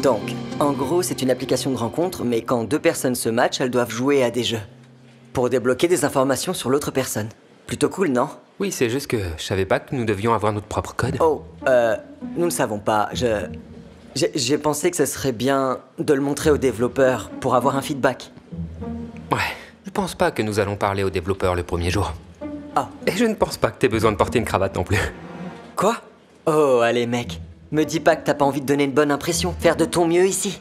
Donc, en gros, c'est une application de rencontre, mais quand deux personnes se matchent, elles doivent jouer à des jeux. Pour débloquer des informations sur l'autre personne. Plutôt cool, non? Oui, c'est juste que je savais pas que nous devions avoir notre propre code. Oh, nous ne savons pas. J'ai pensé que ce serait bien de le montrer aux développeurs pour avoir un feedback. Ouais, je pense pas que nous allons parler aux développeurs le premier jour. Ah. Et je ne pense pas que t'aies besoin de porter une cravate non plus. Quoi? Oh, allez mec. Me dis pas que t'as pas envie de donner une bonne impression. Faire de ton mieux ici.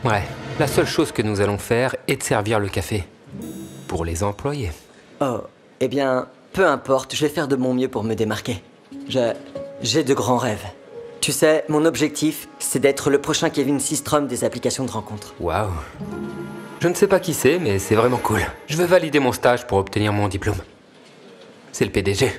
Ouais, la seule chose que nous allons faire est de servir le café. Pour les employés. Oh, eh bien, peu importe, je vais faire de mon mieux pour me démarquer. J'ai de grands rêves. Tu sais, mon objectif, c'est d'être le prochain Kevin Systrom des applications de rencontre. Waouh. Je ne sais pas qui c'est, mais c'est vraiment cool. Je vais valider mon stage pour obtenir mon diplôme. C'est le PDG.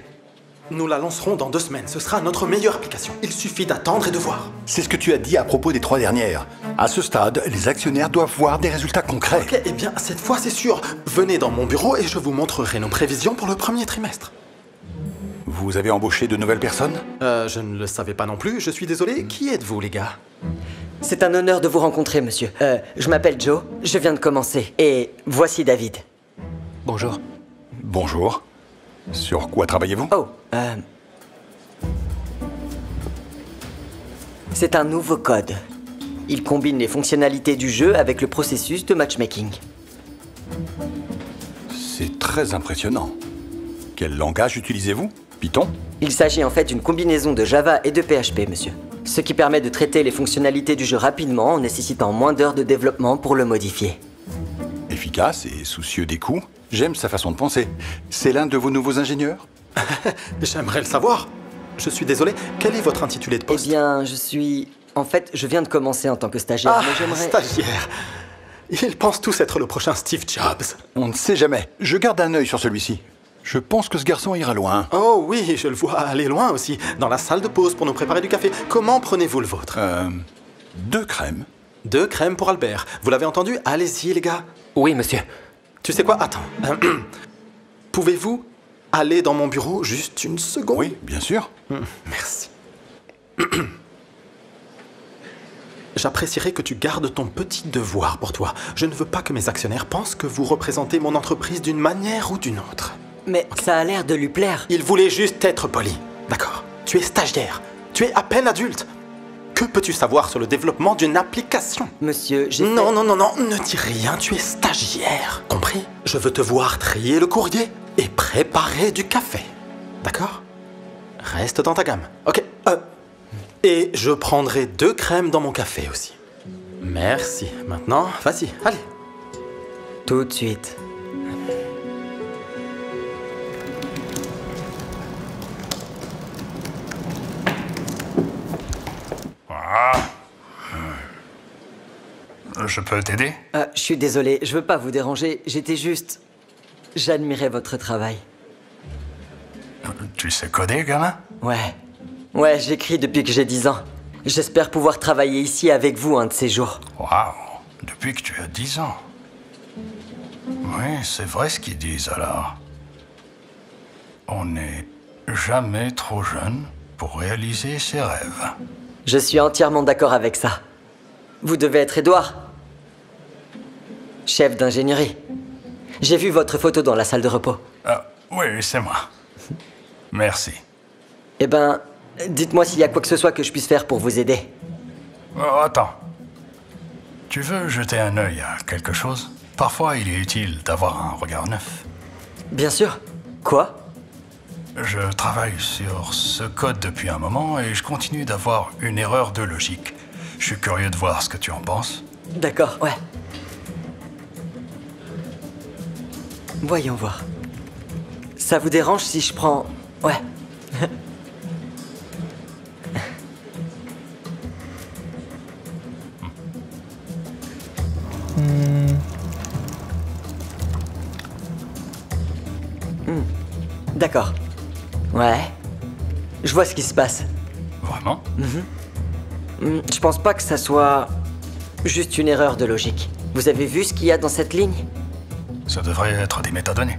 Nous la lancerons dans 2 semaines. Ce sera notre meilleure application. Il suffit d'attendre et de voir. C'est ce que tu as dit à propos des 3 dernières. À ce stade, les actionnaires doivent voir des résultats concrets. Ok, eh bien, cette fois, c'est sûr. Venez dans mon bureau et je vous montrerai nos prévisions pour le premier trimestre. Vous avez embauché de nouvelles personnes? Je ne le savais pas non plus. Je suis désolé. Qui êtes-vous, les gars? C'est un honneur de vous rencontrer, monsieur. Je m'appelle Joe, je viens de commencer. Et voici David. Bonjour. Bonjour. Sur quoi travaillez-vous? Oh, c'est un nouveau code. Il combine les fonctionnalités du jeu avec le processus de matchmaking. C'est très impressionnant. Quel langage utilisez-vous? Python? Il s'agit en fait d'une combinaison de Java et de PHP, monsieur. Ce qui permet de traiter les fonctionnalités du jeu rapidement en nécessitant moins d'heures de développement pour le modifier. Efficace et soucieux des coûts. J'aime sa façon de penser. C'est l'un de vos nouveaux ingénieurs? J'aimerais le savoir. Je suis désolé. Quel est votre intitulé de Eh poste? bien, En fait, je viens de commencer en tant que stagiaire, Ah, mais j'aimerais... stagiaire. Ils pensent tous être le prochain Steve Jobs. On ne sait jamais. Je garde un œil sur celui-ci. Je pense que ce garçon ira loin. Oh oui, je le vois aller loin aussi. Dans la salle de pause pour nous préparer du café. Comment prenez-vous le vôtre? 2 crèmes. 2 crèmes pour Albert. Vous l'avez entendu? Allez-y, les gars. Oui, monsieur. Tu sais quoi? Attends. Pouvez-vous aller dans mon bureau juste une seconde? Oui, bien sûr. Merci. J'apprécierais que tu gardes ton petit devoir pour toi. Je ne veux pas que mes actionnaires pensent que vous représentez mon entreprise d'une manière ou d'une autre. Mais ça a l'air de lui plaire. Il voulait juste être poli. D'accord. Tu es stagiaire. Tu es à peine adulte. Que peux-tu savoir sur le développement d'une application? Monsieur, j'ai Non, ne dis rien, tu es stagiaire. Compris? Je veux te voir trier le courrier et préparer du café. D'accord? Reste dans ta gamme. Ok. Et je prendrai 2 crèmes dans mon café aussi. Merci. Maintenant, vas-y, allez. Tout de suite. Je peux t'aider? Je suis désolé, je veux pas vous déranger, j'étais juste... J'admirais votre travail. Tu sais coder, gamin? Ouais, j'écris depuis que j'ai 10 ans. J'espère pouvoir travailler ici avec vous un de ces jours. Waouh, depuis que tu as 10 ans. Oui, c'est vrai ce qu'ils disent alors. On n'est jamais trop jeune pour réaliser ses rêves. Je suis entièrement d'accord avec ça. Vous devez être Edouard, chef d'ingénierie. J'ai vu votre photo dans la salle de repos. Ah, oui, c'est moi. Merci. Eh ben, dites-moi s'il y a quoi que ce soit que je puisse faire pour vous aider. Oh, attends. Tu veux jeter un œil à quelque chose? Parfois, il est utile d'avoir un regard neuf. Bien sûr. Quoi? Je travaille sur ce code depuis un moment et je continue d'avoir une erreur de logique. Je suis curieux de voir ce que tu en penses. D'accord, ouais. Voyons voir. Ça vous dérange si je prends... Ouais. D'accord. Ouais. Je vois ce qui se passe. Vraiment? Je pense pas que ça soit juste une erreur de logique. Vous avez vu ce qu'il y a dans cette ligne? Ça devrait être des métadonnées.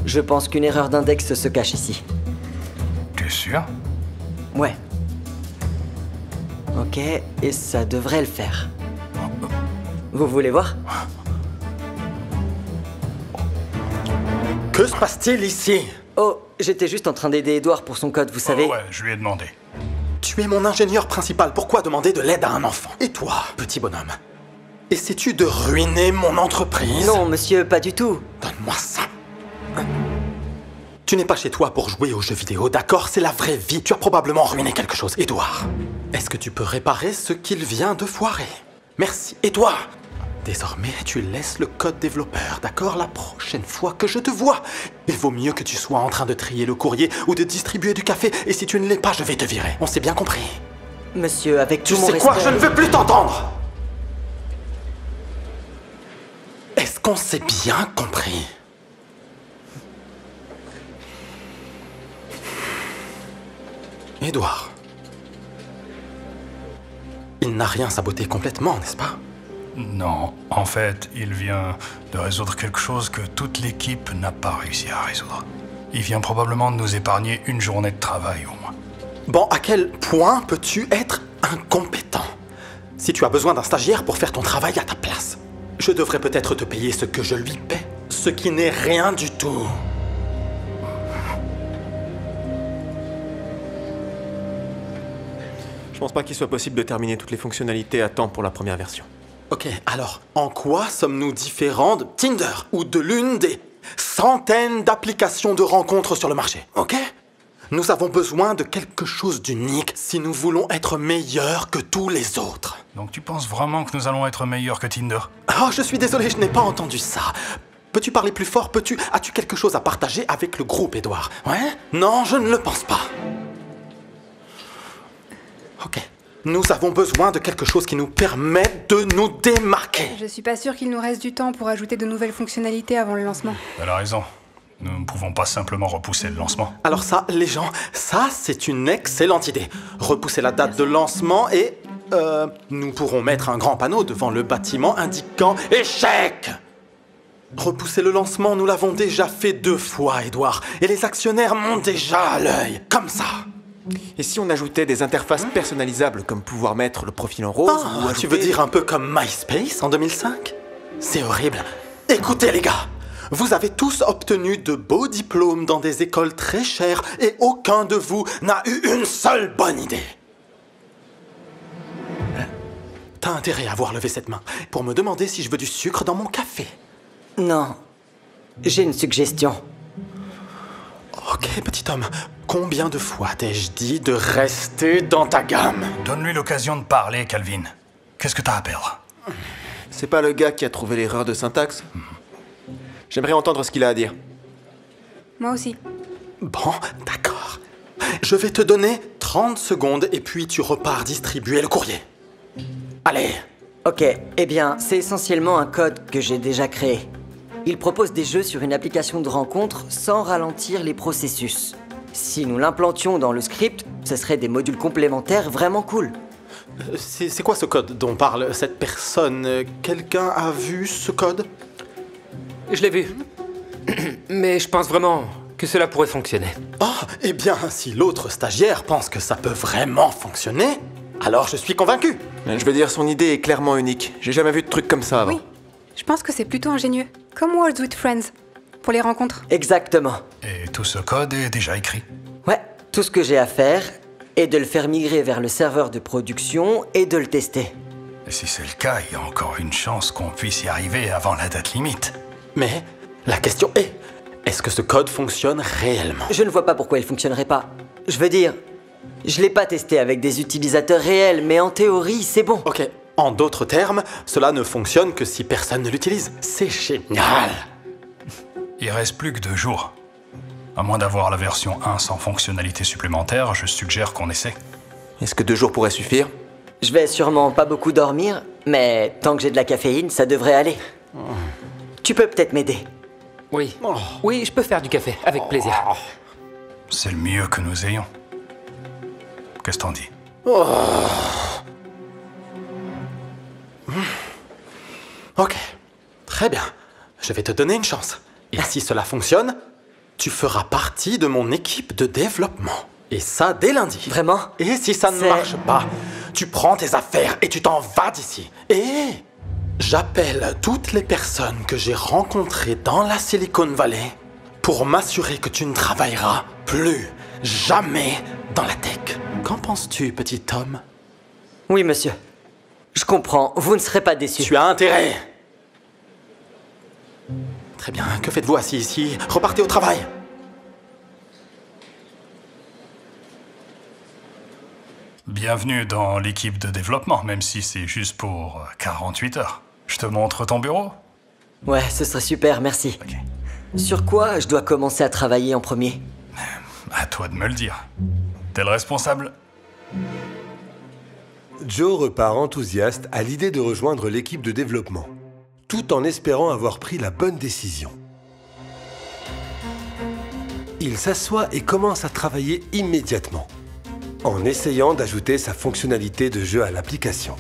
Je pense qu'une erreur d'index se cache ici. Tu es sûr? Ouais. Ok, et ça devrait le faire. Vous voulez voir? Que se passe-t-il ici? Oh, j'étais juste en train d'aider Edouard pour son code, vous savez. Ouais, je lui ai demandé. Tu es mon ingénieur principal, pourquoi demander de l'aide à un enfant? Et toi, petit bonhomme? Essaies-tu de ruiner mon entreprise? Non, monsieur, pas du tout. Donne-moi ça. Tu n'es pas chez toi pour jouer aux jeux vidéo, d'accord? C'est la vraie vie. Tu as probablement ruiné quelque chose. Édouard, est-ce que tu peux réparer ce qu'il vient de foirer? Merci. Et toi? Désormais, tu laisses le code développeur, d'accord? La prochaine fois que je te vois, il vaut mieux que tu sois en train de trier le courrier ou de distribuer du café. Et si tu ne l'es pas, je vais te virer. On s'est bien compris. Monsieur, avec Tu tout mon sais respect... quoi? Je ne veux plus t'entendre! Est-ce qu'on s'est bien compris? Édouard. Il n'a rien saboté complètement, n'est-ce pas? Non, en fait, il vient de résoudre quelque chose que toute l'équipe n'a pas réussi à résoudre. Il vient probablement de nous épargner une journée de travail au moins. Bon, à quel point peux-tu être incompétent? Si tu as besoin d'un stagiaire pour faire ton travail à ta place, je devrais peut-être te payer ce que je lui paie, ce qui n'est rien du tout. Je pense pas qu'il soit possible de terminer toutes les fonctionnalités à temps pour la première version. Ok, alors, en quoi sommes-nous différents de Tinder ou de l'une des centaines d'applications de rencontres sur le marché, ok? Nous avons besoin de quelque chose d'unique si nous voulons être meilleurs que tous les autres. Donc tu penses vraiment que nous allons être meilleurs que Tinder? Oh, je suis désolé, je n'ai pas entendu ça. Peux-tu parler plus fort? As-tu quelque chose à partager avec le groupe, Édouard? Ouais? Non, je ne le pense pas. Ok. Nous avons besoin de quelque chose qui nous permette de nous démarquer. Je suis pas sûre qu'il nous reste du temps pour ajouter de nouvelles fonctionnalités avant le lancement. Elle a raison. Nous ne pouvons pas simplement repousser le lancement. Alors ça, les gens, ça c'est une excellente idée. Repousser la date de lancement et... nous pourrons mettre un grand panneau devant le bâtiment indiquant « Échec !» Repousser le lancement, nous l'avons déjà fait 2 fois, Édouard. Et les actionnaires m'ont déjà à l'œil. Comme ça. Et si on ajoutait des interfaces personnalisables, comme pouvoir mettre le profil en rose ou Tu ajouter... veux dire un peu comme MySpace en 2005? C'est horrible. Écoutez les gars, vous avez tous obtenu de beaux diplômes dans des écoles très chères et aucun de vous n'a eu une seule bonne idée. T'as intérêt à avoir levé cette main pour me demander si je veux du sucre dans mon café. Non. J'ai une suggestion. Ok, petit homme, combien de fois t'ai-je dit de rester dans ta gamme? Donne-lui l'occasion de parler, Calvin. Qu'est-ce que t'as à perdre? C'est pas le gars qui a trouvé l'erreur de syntaxe? J'aimerais entendre ce qu'il a à dire. Moi aussi. Bon, d'accord. Je vais te donner 30 secondes et puis tu repars distribuer le courrier. Allez. Ok, eh bien, c'est essentiellement un code que j'ai déjà créé. Il propose des jeux sur une application de rencontre sans ralentir les processus. Si nous l'implantions dans le script, ce serait des modules complémentaires vraiment cool. C'est quoi ce code dont parle cette personne? Quelqu'un a vu ce code? Je l'ai vu. Mais je pense vraiment que cela pourrait fonctionner. Oh, eh bien, si l'autre stagiaire pense que ça peut vraiment fonctionner, alors je suis convaincu. Je veux dire, son idée est clairement unique. J'ai jamais vu de truc comme ça avant. Oui. Je pense que c'est plutôt ingénieux. Comme Words with Friends. Pour les rencontres. Exactement. Et tout ce code est déjà écrit. Ouais, tout ce que j'ai à faire est de le faire migrer vers le serveur de production et de le tester. Et si c'est le cas, il y a encore une chance qu'on puisse y arriver avant la date limite. Mais la question est, est-ce que ce code fonctionne réellement? Je ne vois pas pourquoi il fonctionnerait pas. Je veux dire, je l'ai pas testé avec des utilisateurs réels, mais en théorie, c'est bon. Ok, en d'autres termes, cela ne fonctionne que si personne ne l'utilise. C'est génial. Il reste plus que 2 jours. À moins d'avoir la version 1 sans fonctionnalité supplémentaire, je suggère qu'on essaie. Est-ce que 2 jours pourraient suffire? Je vais sûrement pas beaucoup dormir, mais tant que j'ai de la caféine, ça devrait aller. Tu peux peut-être m'aider. Oui. Oui, je peux faire du café, avec plaisir. C'est le mieux que nous ayons. Qu'est-ce que t'en dis? Ok, très bien. Je vais te donner une chance. Et si cela fonctionne, tu feras partie de mon équipe de développement. Et ça dès lundi. Vraiment? Et si ça ne C'est- marche pas, tu prends tes affaires et tu t'en vas d'ici. Et J'appelle toutes les personnes que j'ai rencontrées dans la Silicon Valley pour m'assurer que tu ne travailleras plus jamais dans la tech. Qu'en penses-tu, petit Tom? Oui, monsieur. Je comprends, vous ne serez pas déçu. Tu as intérêt. Très bien, que faites-vous assis ici? Repartez au travail. Bienvenue dans l'équipe de développement, même si c'est juste pour 48 heures. Je te montre ton bureau? Ouais, ce serait super, merci. Ok. Sur quoi je dois commencer à travailler en premier? À toi de me le dire. T'es le responsable? Joe repart enthousiaste à l'idée de rejoindre l'équipe de développement, tout en espérant avoir pris la bonne décision. Il s'assoit et commence à travailler immédiatement, en essayant d'ajouter sa fonctionnalité de jeu à l'application.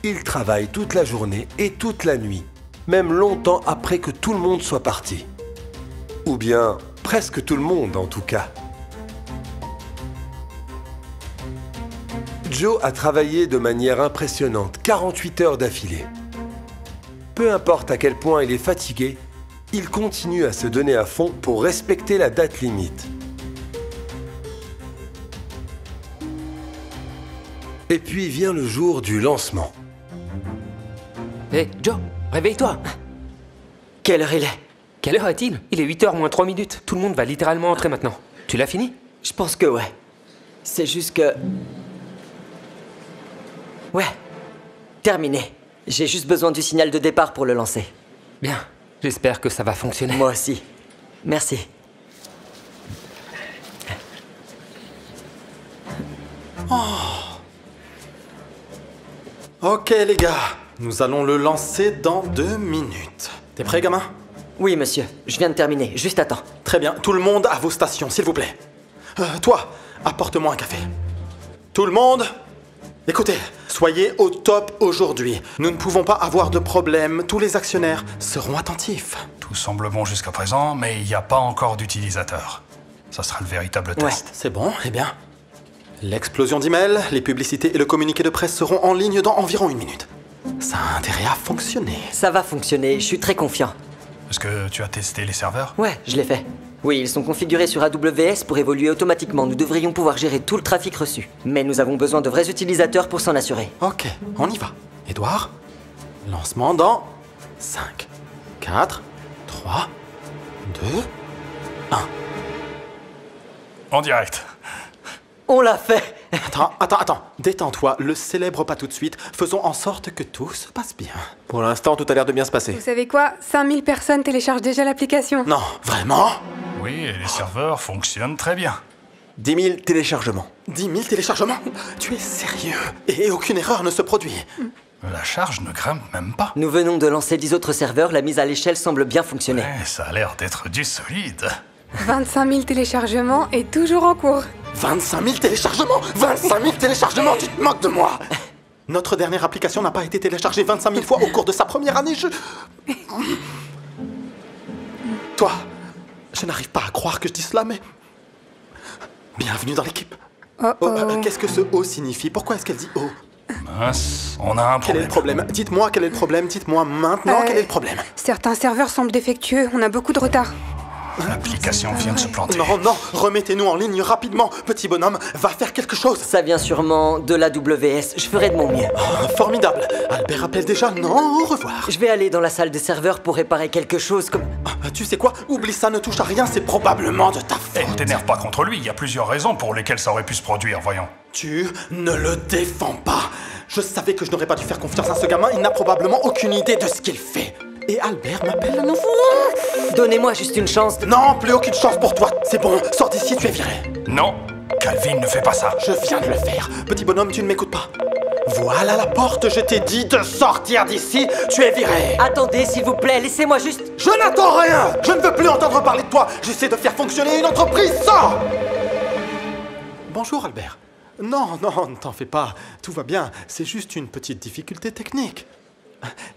Il travaille toute la journée et toute la nuit, même longtemps après que tout le monde soit parti. Ou bien, presque tout le monde en tout cas. Joe a travaillé de manière impressionnante 48 heures d'affilée. Peu importe à quel point il est fatigué, il continue à se donner à fond pour respecter la date limite. Et puis vient le jour du lancement. Hé, Joe, réveille-toi. Quelle heure il est? Quelle heure est-il? Il est 8h moins 3 minutes. Tout le monde va littéralement entrer maintenant. Tu l'as fini? Je pense que ouais. C'est juste que... Ouais. Terminé. J'ai juste besoin du signal de départ pour le lancer. Bien. J'espère que ça va fonctionner. Moi aussi. Merci. Ok les gars, nous allons le lancer dans 2 minutes. T'es prêt, gamin? Oui, monsieur. Je viens de terminer. Juste attends. Très bien, tout le monde à vos stations, s'il vous plaît. Toi, apporte-moi un café. Tout le monde, écoutez, soyez au top aujourd'hui. Nous ne pouvons pas avoir de problème, tous les actionnaires seront attentifs. Tout semble bon jusqu'à présent, mais il n'y a pas encore d'utilisateur. Ça sera le véritable test. C'est bon, eh bien. L'explosion d'emails, les publicités et le communiqué de presse seront en ligne dans environ 1 minute. Ça a intérêt à fonctionner. Ça va fonctionner, je suis très confiant. Est-ce que tu as testé les serveurs? Ouais, je l'ai fait. Oui, ils sont configurés sur AWS pour évoluer automatiquement. Nous devrions pouvoir gérer tout le trafic reçu. Mais nous avons besoin de vrais utilisateurs pour s'en assurer. Ok, on y va. Edouard, lancement dans 5, 4, 3, 2, 1. En direct. On l'a fait! Attends. Détends-toi, le célèbre pas tout de suite. Faisons en sorte que tout se passe bien. Pour l'instant, tout a l'air de bien se passer. Vous savez quoi? 5000 personnes téléchargent déjà l'application. Non, vraiment? Oui, et les serveurs fonctionnent très bien. 10 000 téléchargements. 10 000 téléchargements? Tu es sérieux? Et aucune erreur ne se produit. La charge ne grimpe même pas. Nous venons de lancer 10 autres serveurs, la mise à l'échelle semble bien fonctionner. Ouais, ça a l'air d'être du solide. 25 000 téléchargements et toujours en cours. 25 000 téléchargements! 25 000 téléchargements, tu te moques de moi! Notre dernière application n'a pas été téléchargée 25 000 fois au cours de sa première année, Toi, je n'arrive pas à croire que je dis cela, mais... Bienvenue dans l'équipe. Qu'est-ce que ce O signifie? Pourquoi est-ce qu'elle dit O? Mince, on a un Quel est le problème? Dites-moi quel est le problème, dites-moi maintenant quel est le problème. Certains serveurs semblent défectueux, on a beaucoup de retard. L'application vient de se planter. Non, remettez-nous en ligne rapidement. Petit bonhomme, va faire quelque chose. Ça vient sûrement de l'AWS, je ferai de mon mieux. Formidable. Albert appelle déjà. Non, au revoir. Je vais aller dans la salle des serveurs pour réparer quelque chose comme... Tu sais quoi? Oublie ça, ne touche à rien, c'est probablement de ta faute. Eh, ne t'énerve pas contre lui, il y a plusieurs raisons pour lesquelles ça aurait pu se produire, voyons. Tu ne le défends pas. Je savais que je n'aurais pas dû faire confiance à ce gamin, il n'a probablement aucune idée de ce qu'il fait. Et Albert m'appelle à nouveau. Donnez-moi juste une chance de... Non, plus aucune chance pour toi. C'est bon, sors d'ici, tu es viré. Non, Calvin ne fait pas ça. Je viens de le faire. Petit bonhomme, tu ne m'écoutes pas. Voilà la porte, je t'ai dit de sortir d'ici, tu es viré. Attendez, s'il vous plaît, laissez-moi juste... Je n'attends rien. Je ne veux plus entendre parler de toi. J'essaie de faire fonctionner une entreprise, sors. Bonjour Albert. Non, ne t'en fais pas. Tout va bien, c'est juste une petite difficulté technique.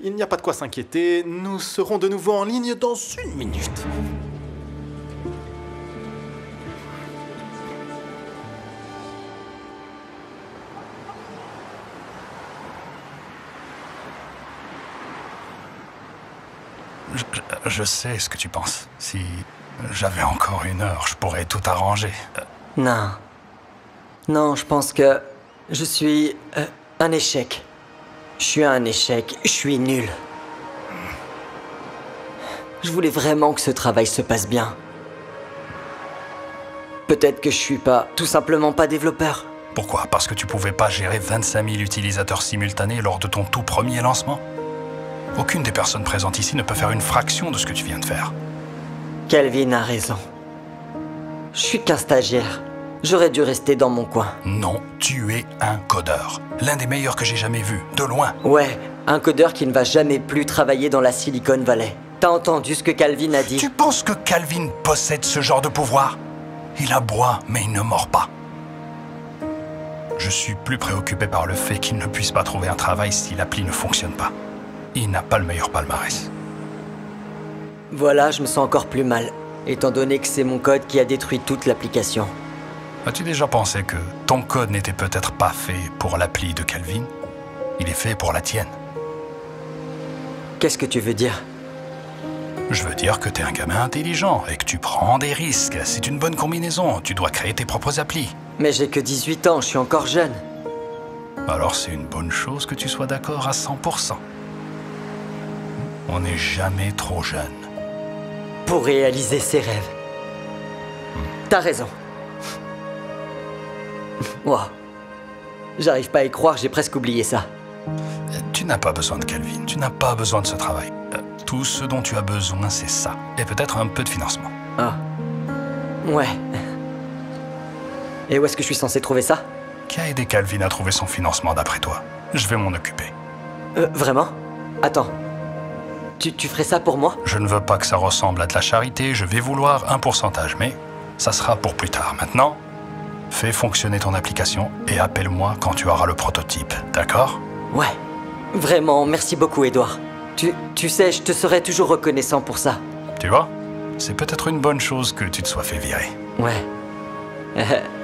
Il n'y a pas de quoi s'inquiéter, nous serons de nouveau en ligne dans 1 minute. Je sais ce que tu penses. Si j'avais encore 1 heure, je pourrais tout arranger. Non. Non, je pense que je suis un échec. Je suis un échec. Je suis nul. Je voulais vraiment que ce travail se passe bien. Peut-être que je suis tout simplement pas développeur. Pourquoi? Parce que tu pouvais pas gérer 25 000 utilisateurs simultanés lors de ton tout premier lancement? Aucune des personnes présentes ici ne peut faire une fraction de ce que tu viens de faire. Calvin a raison. Je suis qu'un stagiaire. J'aurais dû rester dans mon coin. Non, tu es un codeur. L'un des meilleurs que j'ai jamais vu, de loin. Ouais, un codeur qui ne va jamais plus travailler dans la Silicon Valley. T'as entendu ce que Calvin a dit? Tu penses que Calvin possède ce genre de pouvoir? Il aboie, mais il ne mord pas. Je suis plus préoccupé par le fait qu'il ne puisse pas trouver un travail si l'appli ne fonctionne pas. Il n'a pas le meilleur palmarès. Voilà, je me sens encore plus mal, étant donné que c'est mon code qui a détruit toute l'application. As-tu déjà pensé que ton code n'était peut-être pas fait pour l'appli de Calvin? Il est fait pour la tienne. Qu'est-ce que tu veux dire? Je veux dire que t'es un gamin intelligent et que tu prends des risques. C'est une bonne combinaison. Tu dois créer tes propres applis. Mais j'ai que 18 ans, je suis encore jeune. Alors c'est une bonne chose que tu sois d'accord à 100%. On n'est jamais trop jeune. Pour réaliser ses rêves. T'as raison. Wow. J'arrive pas à y croire, j'ai presque oublié ça. Tu n'as pas besoin de Calvin, tu n'as pas besoin de ce travail. Tout ce dont tu as besoin, c'est ça. Et peut-être un peu de financement. Ah. Ouais. Et où est-ce que je suis censé trouver ça? Qui a aidé Calvin à trouver son financement d'après toi? Je vais m'en occuper. Vraiment? Attends. Tu ferais ça pour moi? Je ne veux pas que ça ressemble à de la charité, je vais vouloir un pourcentage, mais ça sera pour plus tard. Maintenant, fais fonctionner ton application et appelle-moi quand tu auras le prototype, d'accord? Ouais. Vraiment, merci beaucoup, Edouard. Tu sais, je te serai toujours reconnaissant pour ça. Tu vois? C'est peut-être une bonne chose que tu te sois fait virer. Ouais.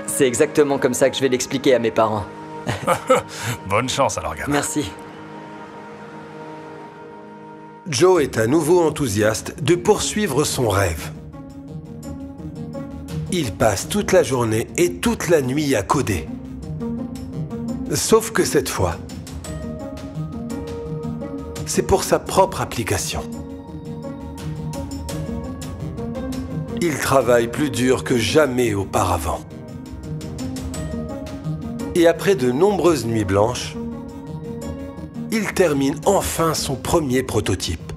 C'est exactement comme ça que je vais l'expliquer à mes parents. Bonne chance alors, gamin. Merci. Joe est à nouveau enthousiaste de poursuivre son rêve. Il passe toute la journée et toute la nuit à coder. Sauf que cette fois, c'est pour sa propre application. Il travaille plus dur que jamais auparavant. Et après de nombreuses nuits blanches, il termine enfin son premier prototype.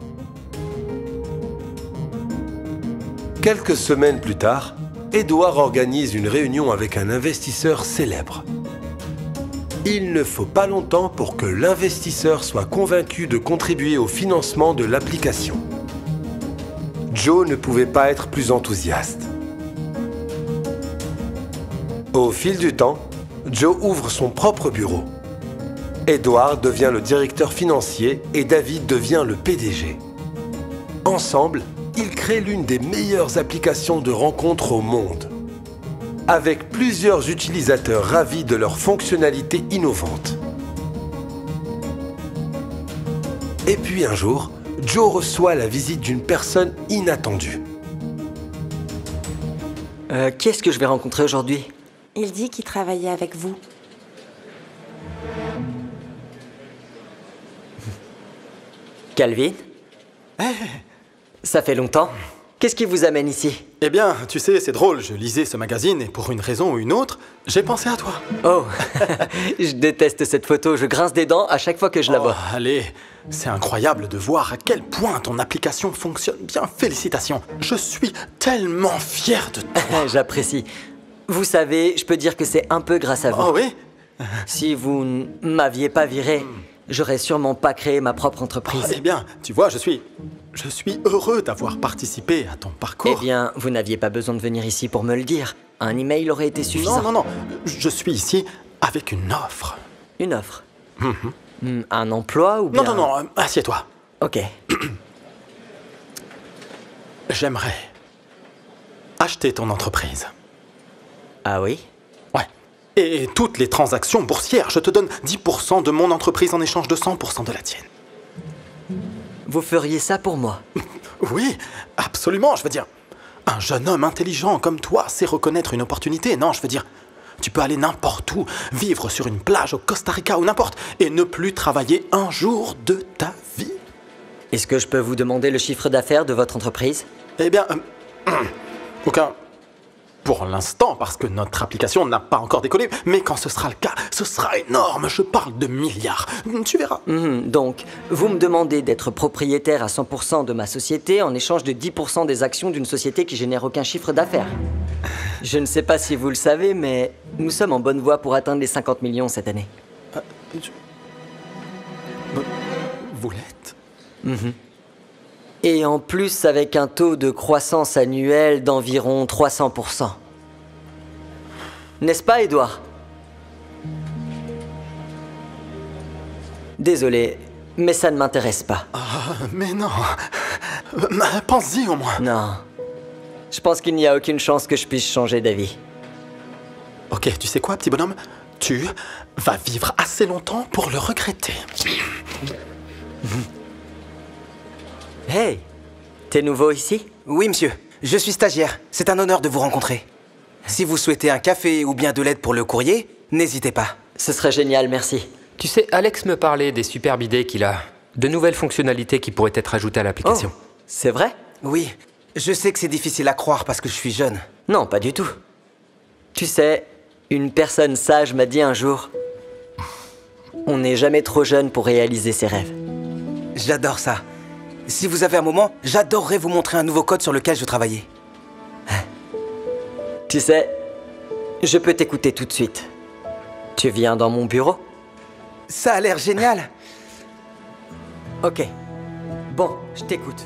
Quelques semaines plus tard, Edouard organise une réunion avec un investisseur célèbre. Il ne faut pas longtemps pour que l'investisseur soit convaincu de contribuer au financement de l'application. Joe ne pouvait pas être plus enthousiaste. Au fil du temps, Joe ouvre son propre bureau. Edouard devient le directeur financier et David devient le PDG. Ensemble, ils créent l'une des meilleures applications de rencontres au monde, avec plusieurs utilisateurs ravis de leurs fonctionnalités innovantes. Et puis un jour, Joe reçoit la visite d'une personne inattendue. Qui est-ce que je vais rencontrer aujourd'hui? Il dit qu'il travaillait avec vous. Calvin? Ça fait longtemps. Qu'est-ce qui vous amène ici? Eh bien, tu sais, c'est drôle, je lisais ce magazine et pour une raison ou une autre, j'ai pensé à toi. Oh, je déteste cette photo, je grince des dents à chaque fois que je la vois. Allez, c'est incroyable de voir à quel point ton application fonctionne bien, félicitations. Je suis tellement fier de toi. J'apprécie. Vous savez, je peux dire que c'est un peu grâce à vous. Oh oui? Si vous ne m'aviez pas viré, j'aurais sûrement pas créé ma propre entreprise. Eh bien, tu vois, je suis heureux d'avoir participé à ton parcours. Eh bien, vous n'aviez pas besoin de venir ici pour me le dire. Un email aurait été suffisant. Non, je suis ici avec une offre. Une offre? Un emploi ou bien... Non, assieds-toi. Ok. J'aimerais acheter ton entreprise. Ah oui? Ouais. Et toutes les transactions boursières, je te donne 10% de mon entreprise en échange de 100% de la tienne. Vous feriez ça pour moi? Oui, absolument, je veux dire. Un jeune homme intelligent comme toi sait reconnaître une opportunité. Non, je veux dire, tu peux aller n'importe où, vivre sur une plage au Costa Rica ou n'importe, et ne plus travailler un jour de ta vie. Est-ce que je peux vous demander le chiffre d'affaires de votre entreprise? Eh bien, aucun. Pour l'instant, parce que notre application n'a pas encore décollé, mais quand ce sera le cas, ce sera énorme, je parle de milliards. Tu verras. Donc, vous me demandez d'être propriétaire à 100% de ma société en échange de 10% des actions d'une société qui génère aucun chiffre d'affaires. Je ne sais pas si vous le savez, mais nous sommes en bonne voie pour atteindre les 50 millions cette année. Vous l'êtes? Et en plus, avec un taux de croissance annuel d'environ 300%. N'est-ce pas, Edouard? Désolé, mais ça ne m'intéresse pas. Mais non. Pense-y au moins. Non. Je pense qu'il n'y a aucune chance que je puisse changer d'avis. Ok, tu sais quoi, petit bonhomme? Tu vas vivre assez longtemps pour le regretter. Hey, t'es nouveau ici? Oui, monsieur. Je suis stagiaire. C'est un honneur de vous rencontrer. Si vous souhaitez un café ou bien de l'aide pour le courrier, n'hésitez pas. Ce serait génial, merci. Tu sais, Alex me parlait des superbes idées qu'il a. De nouvelles fonctionnalités qui pourraient être ajoutées à l'application. Oh, c'est vrai? Oui. Je sais que c'est difficile à croire parce que je suis jeune. Non, pas du tout. Tu sais, une personne sage m'a dit un jour, on n'est jamais trop jeune pour réaliser ses rêves. J'adore ça. Si vous avez un moment, j'adorerais vous montrer un nouveau code sur lequel je travaillais. Tu sais, je peux t'écouter tout de suite. Tu viens dans mon bureau? Ça a l'air génial. Ok. Bon, je t'écoute.